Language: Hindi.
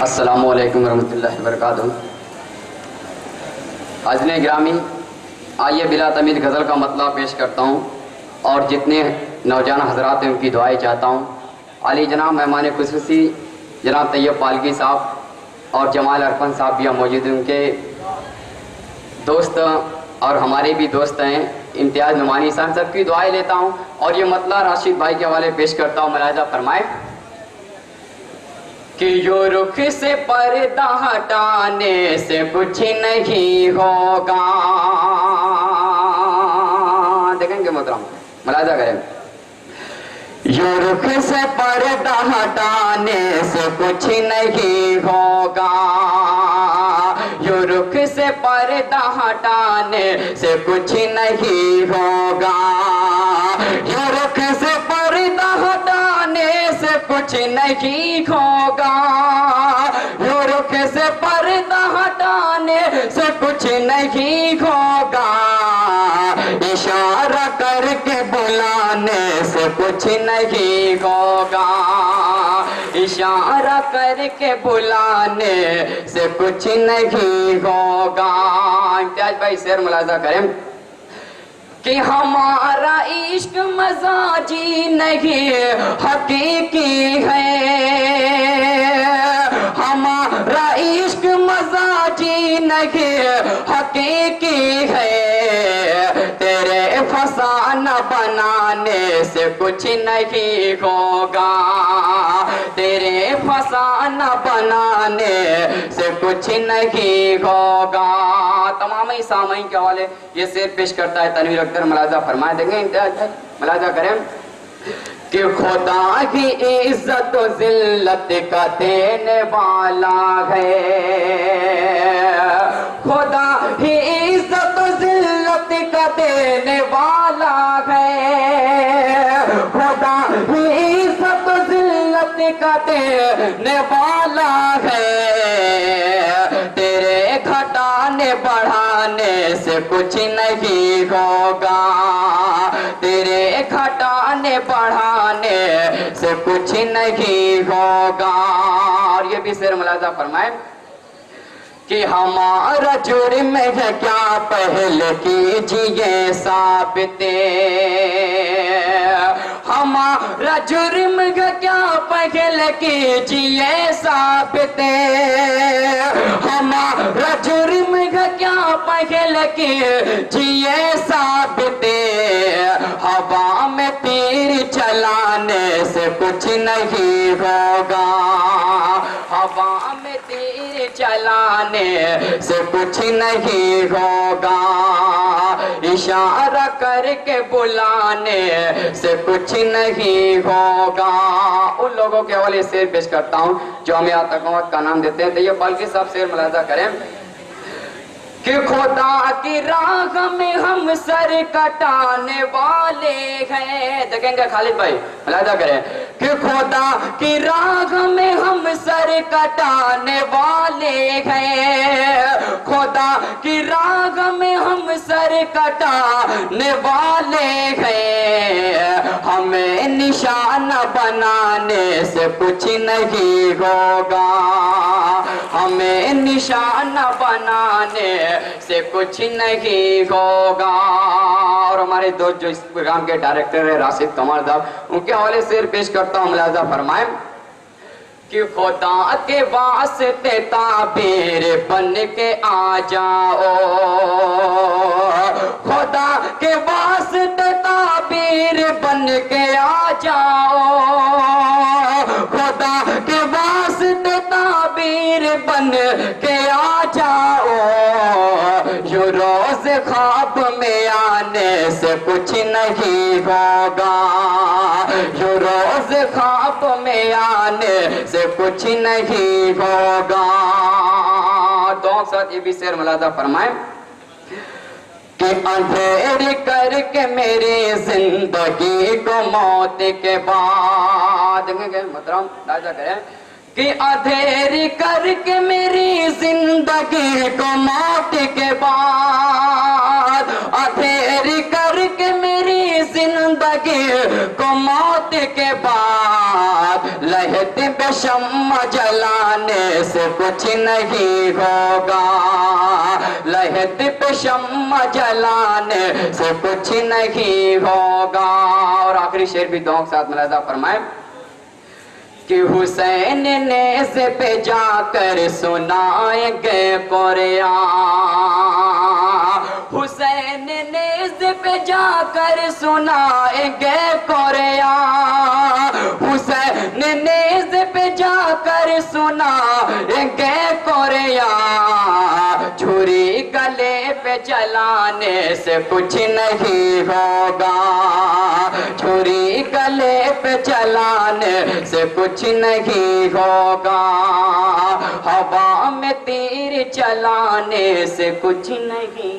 अस्सलामु अलैकुम वरहमतुल्लाहि वबरकातुहू। अज़ीज़ गिरामी, आइए बिला तमीज़ गज़ल का मतलब पेश करता हूँ और जितने नौजवान हज़रात हैं उनकी दुआएं चाहता हूँ। अली जनाब मेहमान खुसूसी जनाब तैयब पालकी साहब और जमाल अरफन साहब भी मौजूद हैं। उनके दोस्त और हमारे भी दोस्त हैं इम्तियाज़ नुमानी साहब, सबकी दुआएं लेता हूँ और ये मतला राशिद भाई के हवाले पेश करता हूँ। मुलाहिज़ा फरमाए कि यो रुख से पर्दा हटाने से कुछ नहीं होगा। देखेंगे मोहतरम, मुलाहिज़ा करें। यो रुख से पर्दा हटाने से कुछ नहीं होगा। यो रुख से पर्दा हटाने से कुछ नहीं होगा। यो रुख से पर्दा हटाने से कुछ नहीं होगा। यो रुख से पर्दा हटाने से कुछ नहीं होगा। इशारा करके बुलाने से कुछ नहीं होगा। इशारा करके बुलाने से कुछ नहीं होगा। इम्तियाज भाई शेर मुलाजा करें कि हमारा इश्क मजाजी नहीं हकीकी है। हमारा इश्क मजाजी नहीं हकीकी है। तेरे फसाना बनाने से कुछ नहीं होगा। तेरे फसाना बनाने से कुछ नहीं होगा। तमाम ही सामईन के हवाले ये शेर पेश करता है तनवीर अख्तर। मुलाजा फरमाए देंगे, मुलाजा करें कि खुदा की इज्जत और जिल्लत का देने वाला है। खुदा ही इज्जत और जिल्लत का देने वाला है। खुदा ही इज्जत और जिल्लत का देने वाला है। तेरे घटाने बढ़ाने से कुछ नहीं होगा। तेरे घटाने बढ़ाने से कुछ नहीं होगा। और ये भी शेर मुलाजा फरमाए कि हमारा जुर्म है क्या पहले कीजिए साबिते। हमारा जुर्म है क्या पहले कीजिए साबिते। हमारा जुर्म है क्या पहले कीजिए साबिते। हवा में तीर चलाने से कुछ नहीं होगा। हवा में तीर चलाने से कुछ नहीं होगा। इशारा करके बुलाने से कुछ नहीं होगा। उन लोगों के हवाले शेर पेश करता हूँ जो हमें आतंकवाद का नाम देते हैं। तो ये पालकी साहब शेर मुलाजा करें कि खुदा की राह में हम सर कटाने वाले हैं। देखेंगे खालिद भाई, मुलाजा करें कि खुदा की राह में हम सर कटाने वाले हैं। खुदा की राह में हम सर कटाने वाले हैं। हमें निशाना बनाने से कुछ नहीं होगा। हमें निशाना बनाने से कुछ नहीं होगा। और हमारे दोस्त जो इस प्रोग्राम के डायरेक्टर है राशिद कमर साहब, उनके हवाले शेर पेश करता हूँ। मुलाजा फरमाए कि खुदा के वास्ते ताबीर बन के आ जाओ। खुदा के वास्ते ताबीर बन के आ जाओ। खुदा के वास्ते ताबीर बन के आ जाओ। यो रोज ख्वाब में आने से कुछ नहीं होगा। यो रोज ख्वाब में आने से कुछ नहीं होगा। दो साथ ये भी शेर मुलाजा फरमाए कि अंधेरी करके मेरी जिंदगी को मौत के बाद। मतलब राजा करें कि अंधेरी करके मेरी जिंदगी को मौत के बाद। अंधेरी करके मेरी जिंदगी को मौत के बाद लहते पे शम्मा जलाने से कुछ नहीं होगा, लहद पे शम्मा जलाने से कुछ नहीं होगा। और आखिरी शेर भी दोनों के साथ मुलाजा फरमाए कि हुसैन नेज़ पे जाकर सुनाएंगे कुरान, हुसैन नेज़ पे जाकर सुनाएंगे कुरान, हुसैन नेज़ पे जाकर सुनाएंगे कुरान। छुरी गले पे चलाने से कुछ नहीं होगा, छुरी गले पे चलाने से कुछ नहीं होगा, हवा में तीर चलाने से कुछ नहीं